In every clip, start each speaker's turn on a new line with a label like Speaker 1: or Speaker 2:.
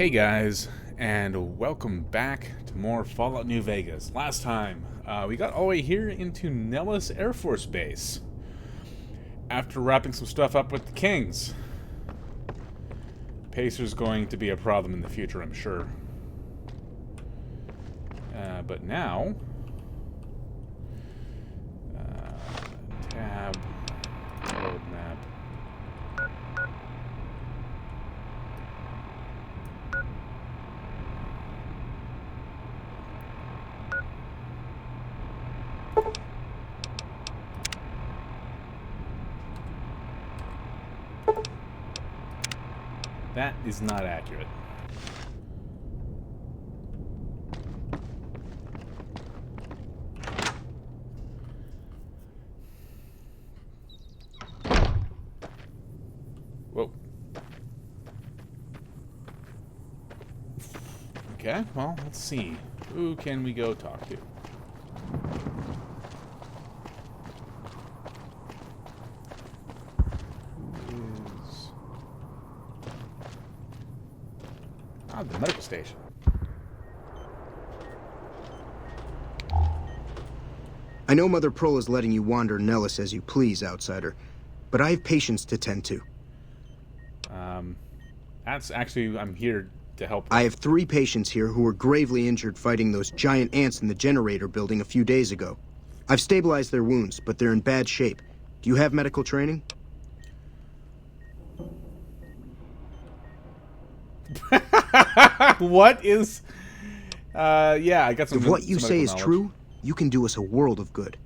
Speaker 1: Hey guys, and welcome back to more Fallout New Vegas. Last time, we got all the way here into Nellis Air Force Base after wrapping some stuff up with the Kings. Pacer's going to be a problem in the future, I'm sure. But now, tab, roadmap. That is not accurate. Whoa. Okay, well, let's see. Who can we go talk to? The medical station.
Speaker 2: I know Mother Pearl is letting you wander Nellis as you please, outsider, but I have patients to tend to.
Speaker 1: That's actually, I'm here to help.
Speaker 2: I have 3 patients here who were gravely injured fighting those giant ants in the generator building a few days ago. I've stabilized their wounds, but they're in bad shape. Do you have medical training?
Speaker 1: What is... yeah, I got some...
Speaker 2: If what you say is
Speaker 1: knowledge.
Speaker 2: true, you can do us a world of good.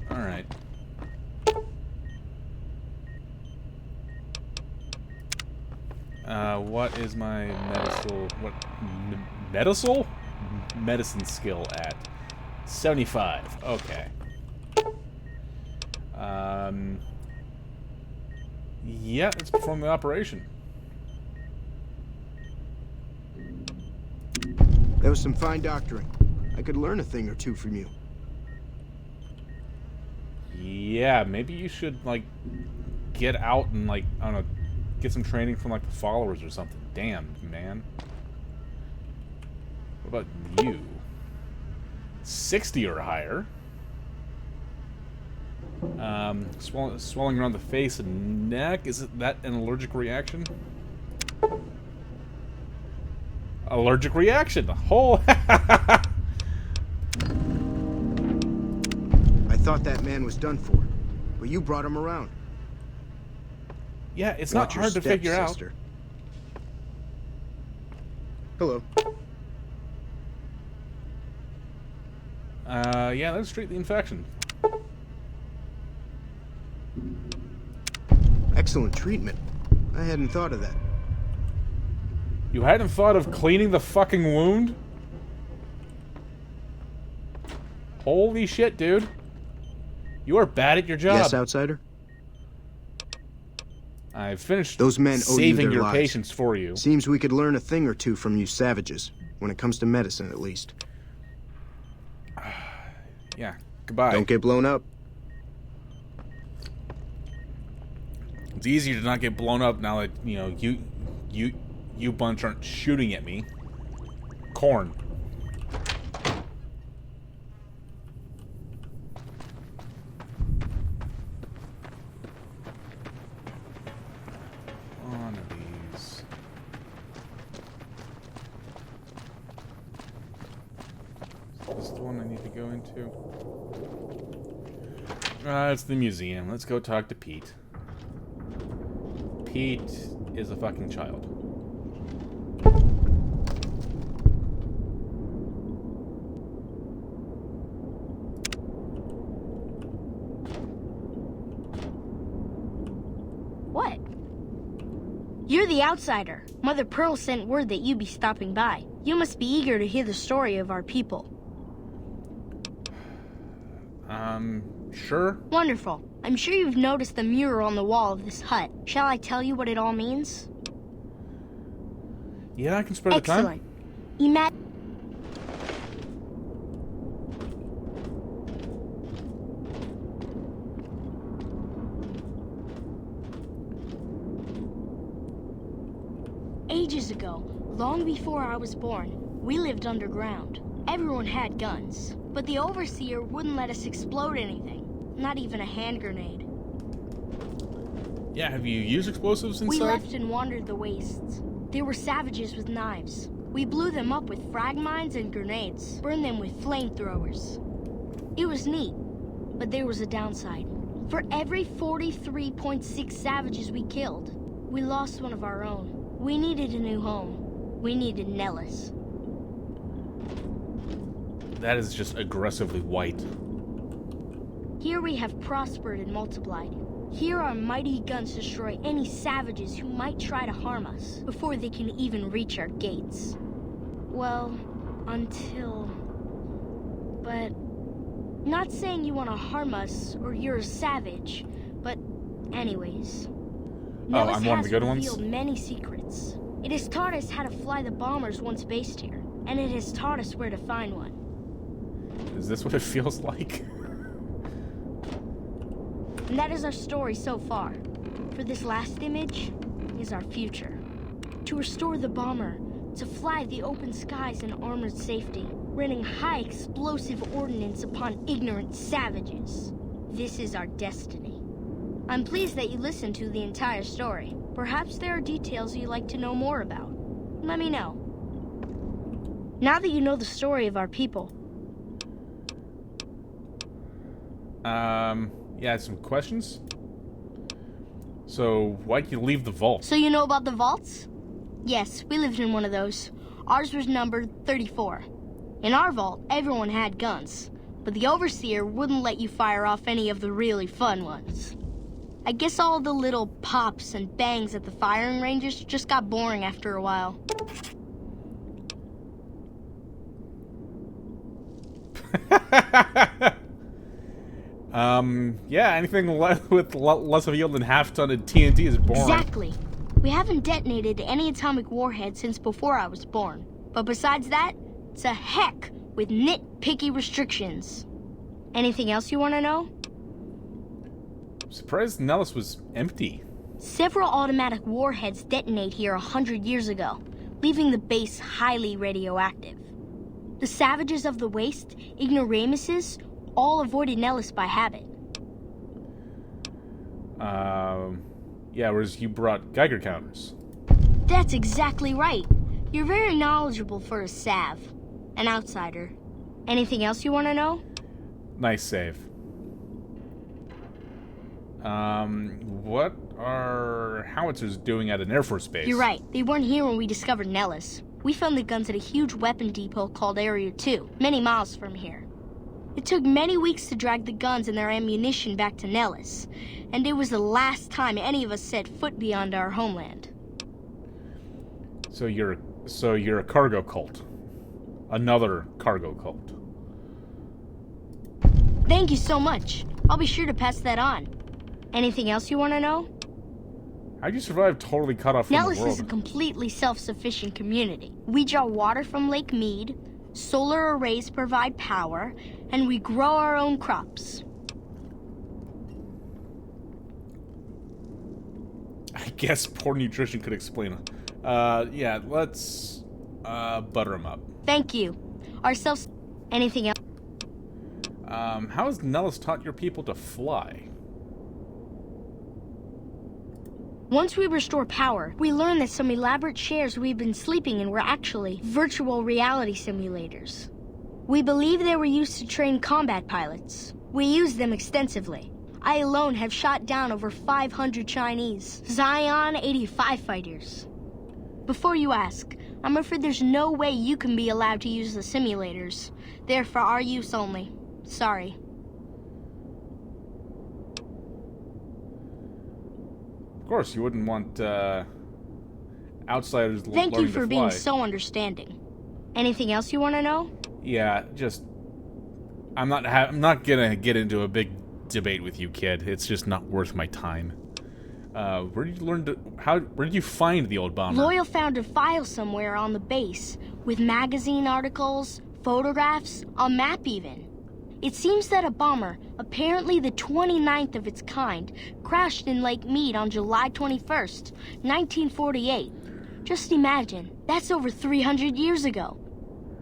Speaker 1: Alright. What is my medicine skill at? 75. Okay. Yeah, let's perform the operation.
Speaker 2: That was some fine doctoring. I could learn a thing or two from you.
Speaker 1: Yeah, maybe you should, like, get out and, like, I don't know, get some training from, like, the followers or something. Damn, man. What about you? 60 or higher. Swelling around the face and neck. Is that an allergic reaction? Allergic reaction. Whole.
Speaker 2: I thought that man was done for, but you brought him around.
Speaker 1: Yeah, it's not hard to figure out.
Speaker 2: Hello.
Speaker 1: Yeah, let's treat the infection.
Speaker 2: Excellent treatment. I hadn't thought of that.
Speaker 1: You hadn't thought of cleaning the fucking wound? Holy shit, dude. You are bad at your job.
Speaker 2: Yes, outsider?
Speaker 1: I've finished
Speaker 2: Those men owe you
Speaker 1: saving
Speaker 2: their
Speaker 1: your
Speaker 2: lives.
Speaker 1: patients for you.
Speaker 2: Seems we could learn a thing or two from you savages, when it comes to medicine at least.
Speaker 1: Yeah, goodbye.
Speaker 2: Don't get blown up.
Speaker 1: It's easier to not get blown up now that, you know, you bunch aren't shooting at me. Corn. One of these. This is the one I need to go into. It's the museum. Let's go talk to Pete. Pete is a fucking child.
Speaker 3: What? You're the outsider. Mother Pearl sent word that you'd be stopping by. You must be eager to hear the story of our people.
Speaker 1: Sure.
Speaker 3: Wonderful. I'm sure you've noticed the mural on the wall of this hut. Shall I tell you what it all means?
Speaker 1: Yeah, I can spare the time.
Speaker 3: Excellent. Imagine Ages ago, long before I was born, we lived underground. Everyone had guns, but the Overseer wouldn't let us explode anything, not even a hand grenade.
Speaker 1: Yeah, have you used explosives inside?
Speaker 3: We left and wandered the wastes. There were savages with knives. We blew them up with frag mines and grenades, burned them with flamethrowers. It was neat, but there was a downside. For every 43.6 savages we killed, we lost one of our own. We needed a new home. We needed Nellis.
Speaker 1: That is just aggressively white.
Speaker 3: Here we have prospered and multiplied. Here our mighty guns destroy any savages who might try to harm us before they can even reach our gates. Well, until... But... Not saying you want to harm us or you're a savage, but anyways. Nellis
Speaker 1: I'm one of the good
Speaker 3: has
Speaker 1: ones?
Speaker 3: revealed many secrets. It has taught us how to fly the bombers once based here, and it has taught us where to find one.
Speaker 1: Is this what it feels like?
Speaker 3: And that is our story so far. For this last image is our future. To restore the bomber, to fly the open skies in armored safety, raining high explosive ordnance upon ignorant savages. This is our destiny. I'm pleased that you listened to the entire story. Perhaps there are details you'd like to know more about. Let me know. Now that you know the story of our people.
Speaker 1: Yeah, some questions? So, why'd you leave the vault?
Speaker 3: So you know about the vaults? Yes, we lived in one of those. Ours was numbered 34. In our vault, everyone had guns, but the Overseer wouldn't let you fire off any of the really fun ones. I guess all the little pops and bangs at the firing ranges just got boring after a while.
Speaker 1: Yeah, anything with less of a yield than half-ton of TNT is boring.
Speaker 3: Exactly. We haven't detonated any atomic warheads since before I was born. But besides that, it's a heck with nitpicky restrictions. Anything else you want to know?
Speaker 1: Surprised Nellis was empty.
Speaker 3: Several automatic warheads detonate here 100 years ago, leaving the base highly radioactive. The savages of the waste, ignoramuses, all avoided Nellis by habit.
Speaker 1: Yeah, whereas you brought Geiger counters.
Speaker 3: That's exactly right. You're very knowledgeable for a Sav. An outsider. Anything else you want to know?
Speaker 1: Nice save. What are howitzers doing at an Air Force base?
Speaker 3: You're right. They weren't here when we discovered Nellis. We found the guns at a huge weapon depot called Area 2, many miles from here. It took many weeks to drag the guns and their ammunition back to Nellis, and it was the last time any of us set foot beyond our homeland.
Speaker 1: So you're a cargo cult. Another cargo cult.
Speaker 3: Thank you so much. I'll be sure to pass that on. Anything else you want to know?
Speaker 1: How'd you survive totally cut off from
Speaker 3: Nellis
Speaker 1: the world?
Speaker 3: is a completely self-sufficient community. We draw water from Lake Mead, solar arrays provide power, and we grow our own crops.
Speaker 1: I guess poor nutrition could explain it. Yeah, let's butter them up.
Speaker 3: Thank you. Ourselves. Anything else?
Speaker 1: How has Nellis taught your people to fly?
Speaker 3: Once we restore power, we learn that some elaborate chairs we've been sleeping in were actually virtual reality simulators. We believe they were used to train combat pilots. We use them extensively. I alone have shot down over 500 Chinese Zion 85 fighters. Before you ask, I'm afraid there's no way you can be allowed to use the simulators. They're for our use only. Sorry.
Speaker 1: Of course, you wouldn't want outsiders
Speaker 3: Thank
Speaker 1: learning
Speaker 3: you
Speaker 1: to
Speaker 3: for
Speaker 1: fly.
Speaker 3: being so understanding. Anything else you want to know?
Speaker 1: Yeah, just I'm not gonna get into a big debate with you, kid. It's just not worth my time. Where did you learn to? Where did you find the old bomber?
Speaker 3: Loyal found a file somewhere on the base with magazine articles, photographs, a map even. It seems that a bomber, apparently the 29th of its kind, crashed in Lake Mead on July 21st, 1948. Just imagine, that's over 300 years ago.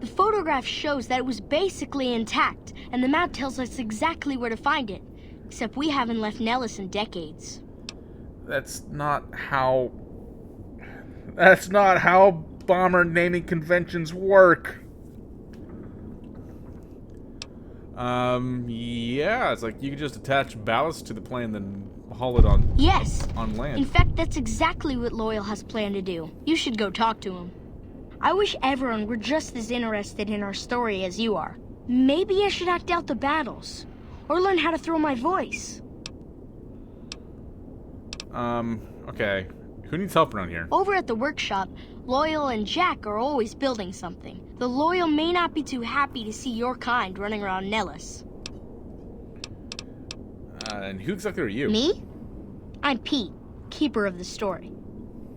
Speaker 3: The photograph shows that it was basically intact, and the map tells us exactly where to find it. Except we haven't left Nellis in decades.
Speaker 1: That's not how bomber naming conventions work. Yeah, it's like you can just attach ballast to the plane, then haul it on.
Speaker 3: Yes.
Speaker 1: On land.
Speaker 3: In fact, that's exactly what Loyal has planned to do. You should go talk to him. I wish everyone were just as interested in our story as you are. Maybe I should act out the battles, or learn how to throw my voice.
Speaker 1: Okay. Who needs help around here?
Speaker 3: Over at the workshop, Loyal and Jack are always building something. The Loyal may not be too happy to see your kind running around Nellis.
Speaker 1: And who exactly are you?
Speaker 3: Me? I'm Pete, keeper of the story.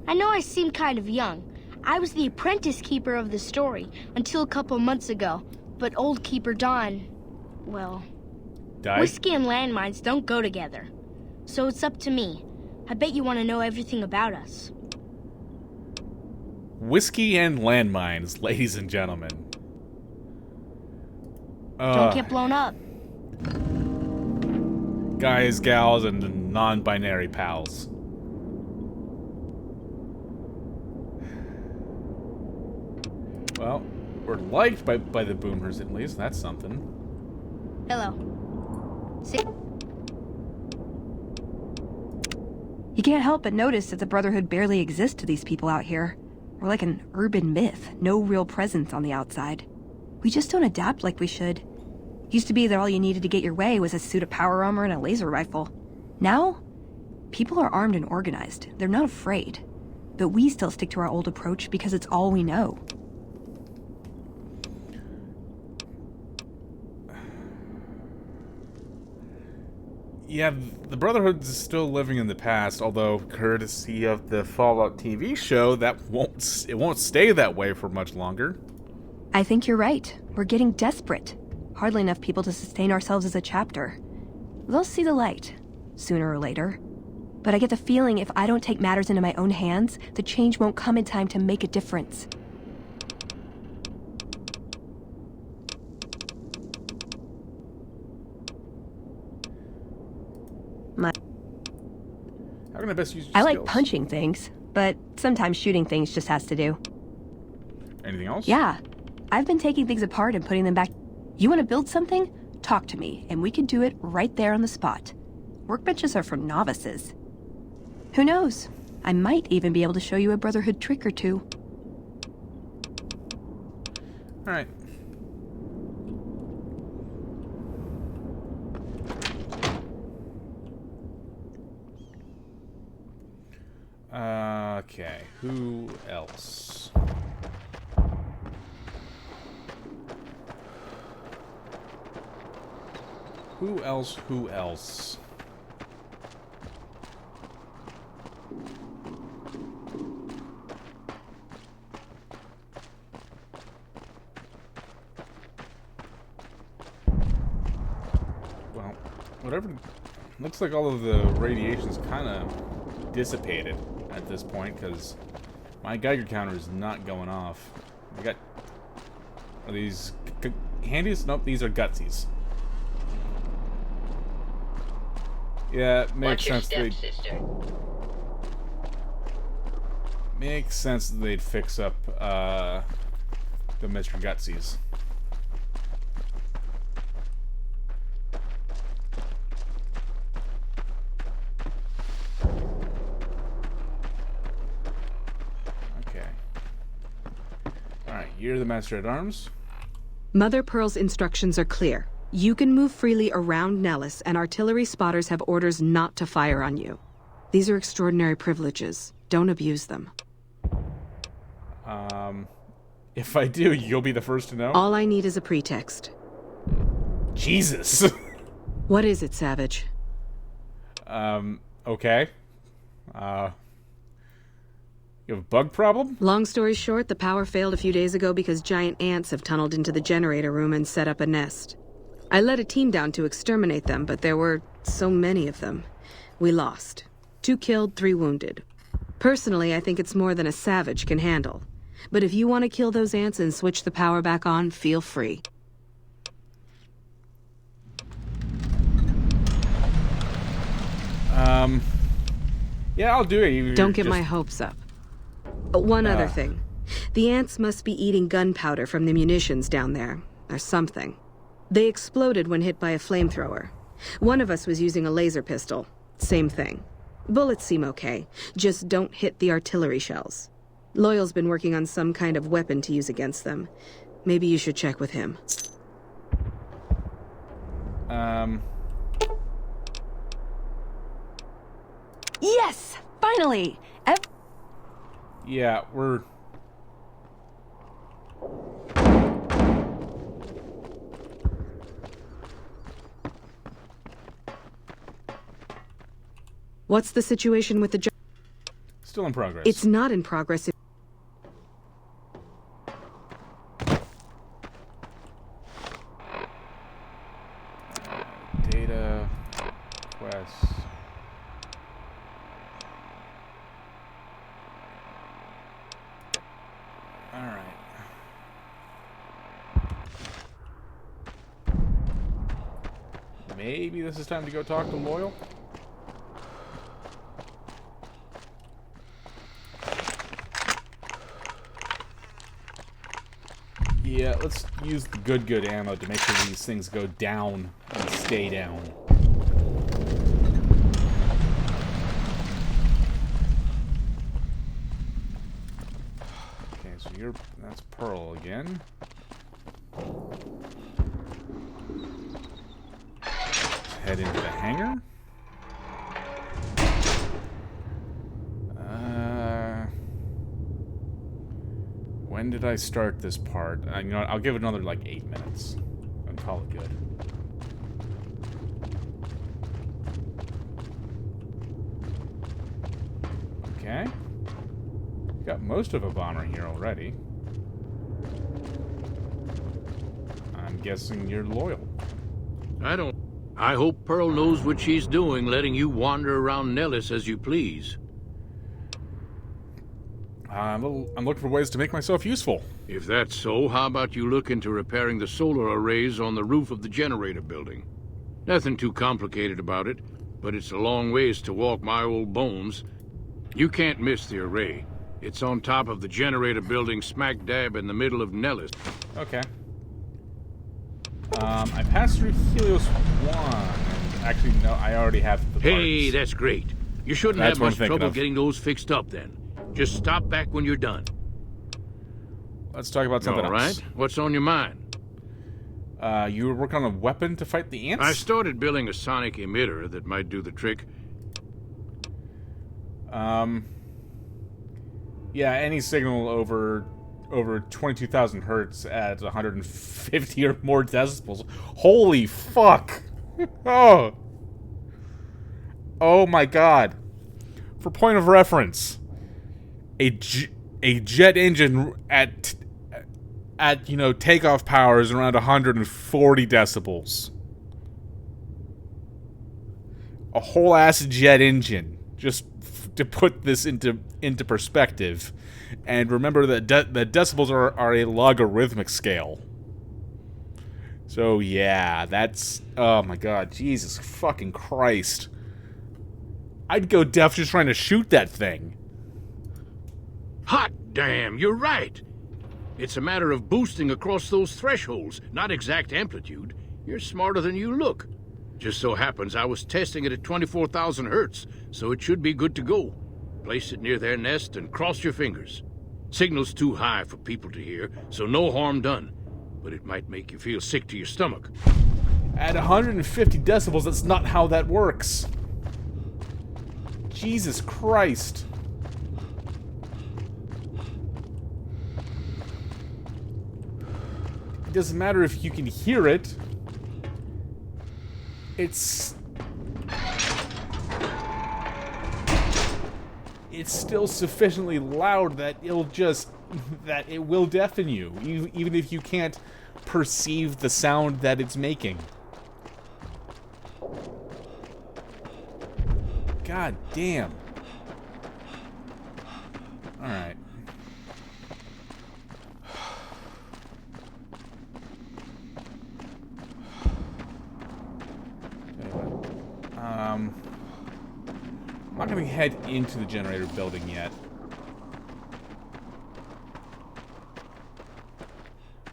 Speaker 3: I know I seem kind of young. I was the apprentice keeper of the story until a couple months ago, but old keeper Don, well...
Speaker 1: Died?
Speaker 3: Whiskey and landmines don't go together. So it's up to me. I bet you want to know everything about us.
Speaker 1: Whiskey and landmines, ladies and gentlemen.
Speaker 3: Don't get blown up.
Speaker 1: Guys, gals, and non-binary pals. Well, we're liked by the boomers at least. That's something.
Speaker 3: Hello.
Speaker 4: You can't help but notice that the Brotherhood barely exists to these people out here. We're like an urban myth, no real presence on the outside. We just don't adapt like we should. Used to be that all you needed to get your way was a suit of power armor and a laser rifle. Now, people are armed and organized. They're not afraid. But we still stick to our old approach because it's all we know.
Speaker 1: Yeah, the Brotherhood is still living in the past, although courtesy of the Fallout TV show, it won't stay that way for much longer.
Speaker 4: I think you're right. We're getting desperate. Hardly enough people to sustain ourselves as a chapter. They'll see the light, sooner or later. But I get the feeling if I don't take matters into my own hands, the change won't come in time to make a difference.
Speaker 1: How can I best use your
Speaker 4: I like
Speaker 1: skills?
Speaker 4: punching things, but sometimes shooting things just has to do.
Speaker 1: Anything else?
Speaker 4: Yeah. I've been taking things apart and putting them back. You want to build something? Talk to me, and we can do it right there on the spot. Workbenches are for novices. Who knows? I might even be able to show you a Brotherhood trick or two.
Speaker 1: Alright. Okay, who else? Who else? Well, whatever. Looks like all of the radiation's kind of dissipated at this point, because my Geiger counter is not going off. We got... Are these handies? Nope, these are gutsies. Yeah, it makes sense. Makes sense that they'd fix up the Mr. Gutsies. Okay. Alright, you're the Master at Arms.
Speaker 5: Mother Pearl's instructions are clear. You can move freely around Nellis, and artillery spotters have orders not to fire on you. These are extraordinary privileges. Don't abuse them.
Speaker 1: If I do, you'll be the first to know?
Speaker 5: All I need is a pretext.
Speaker 1: Jesus!
Speaker 5: What is it, Savage?
Speaker 1: Okay. You have a bug problem?
Speaker 5: Long story short, the power failed a few days ago because giant ants have tunneled into the generator room and set up a nest. I led a team down to exterminate them, but there were so many of them. We lost. 2 killed, 3 wounded. Personally, I think it's more than a savage can handle. But if you want to kill those ants and switch the power back on, feel free.
Speaker 1: Yeah, I'll do it.
Speaker 5: Don't get my hopes up. One other thing. The ants must be eating gunpowder from the munitions down there, or something. They exploded when hit by a flamethrower. One of us was using a laser pistol. Same thing. Bullets seem okay, just don't hit the artillery shells. Loyal's been working on some kind of weapon to use against them. Maybe you should check with him.
Speaker 4: Yes! Finally!
Speaker 1: Yeah, we're...
Speaker 5: What's the situation with the
Speaker 1: Still in progress.
Speaker 5: It's not in progress.
Speaker 1: Data... Quests... Alright. Maybe this is time to go talk to Loyal? Yeah, let's use the good ammo to make sure these things go down and stay down. Okay, so that's Pearl again. Let's head into the hangar. When did I start this part? You know what, I'll give it another, like, 8 minutes. And call it good. Okay. Got most of a bomber here already. I'm guessing you're Loyal.
Speaker 6: I hope Pearl knows what she's doing, letting you wander around Nellis as you please.
Speaker 1: I'm looking for ways to make myself useful.
Speaker 6: If that's so, how about you look into repairing the solar arrays on the roof of the generator building? Nothing too complicated about it, but it's a long ways to walk my old bones. You can't miss the array. It's on top of the generator building smack dab in the middle of Nellis.
Speaker 1: Okay. I passed through Helios 1. And actually, no, I already have the parts.
Speaker 6: Hey, that's great. You shouldn't
Speaker 1: That's
Speaker 6: have
Speaker 1: what I'm
Speaker 6: much
Speaker 1: thinking
Speaker 6: trouble
Speaker 1: of.
Speaker 6: getting those fixed up then. Just stop back when you're done.
Speaker 1: Let's talk about something
Speaker 6: All right.
Speaker 1: else.
Speaker 6: What's on your mind?
Speaker 1: You were working on a weapon to fight the ants?
Speaker 6: I started building a sonic emitter that might do the trick.
Speaker 1: Yeah, any signal over 22,000 hertz at 150 or more decibels. Holy fuck! Oh! Oh my god. For point of reference, a jet engine at you know, takeoff power is around 140 decibels. A whole ass jet engine, just to put this into perspective. And remember that the decibels are a logarithmic scale. So yeah, that's, oh my god, Jesus fucking Christ. I'd go deaf just trying to shoot that thing.
Speaker 6: Hot damn, you're right. It's a matter of boosting across those thresholds, not exact amplitude. You're smarter than you look. Just so happens I was testing it at 24,000 hertz, so it should be good to go. Place it near their nest and cross your fingers. Signal's too high for people to hear, so no harm done. But it might make you feel sick to your stomach.
Speaker 1: At 150 decibels, that's not how that works. Jesus Christ. It doesn't matter if you can hear it. It's still sufficiently loud that it will deafen you, even if you can't perceive the sound that it's making. God damn. Alright. I'm not going to head into the generator building yet.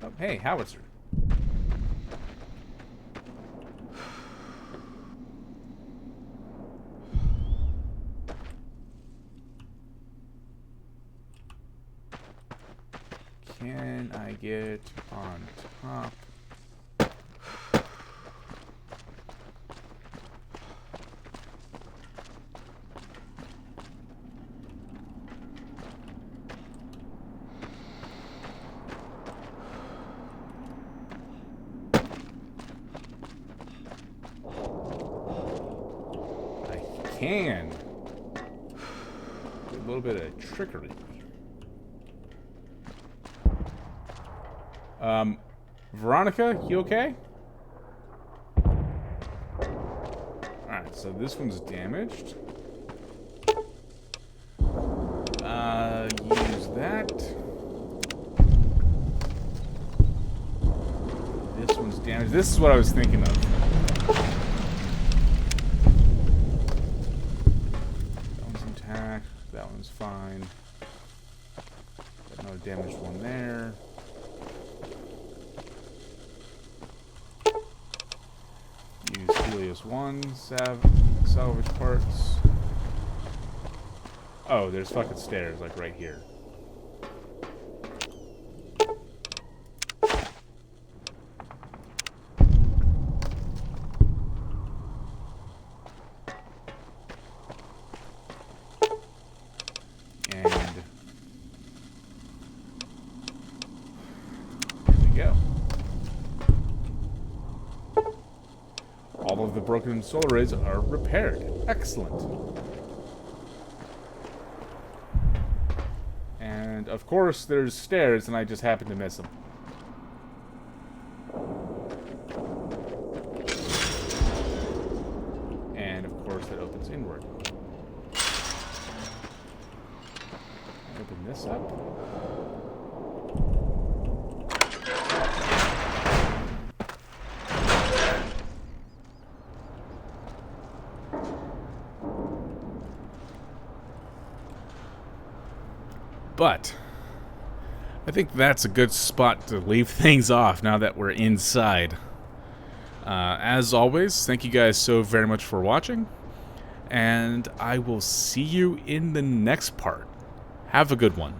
Speaker 1: Oh, hey, howitzer. Can I get on top? Can. A little bit of trickery. Veronica, you okay? Alright, so this one's damaged. Use that. This one's damaged. This is what I was thinking of. That one's fine. Got another damaged one there. Use Helios 1 salvage parts. Oh, there's fucking stairs, like right here. All of the broken solar arrays are repaired. Excellent. And of course there's stairs and I just happen to miss them. And of course that opens inward. Open this up. But I think that's a good spot to leave things off now that we're inside. As always, thank you guys so very much for watching, and I will see you in the next part. Have a good one.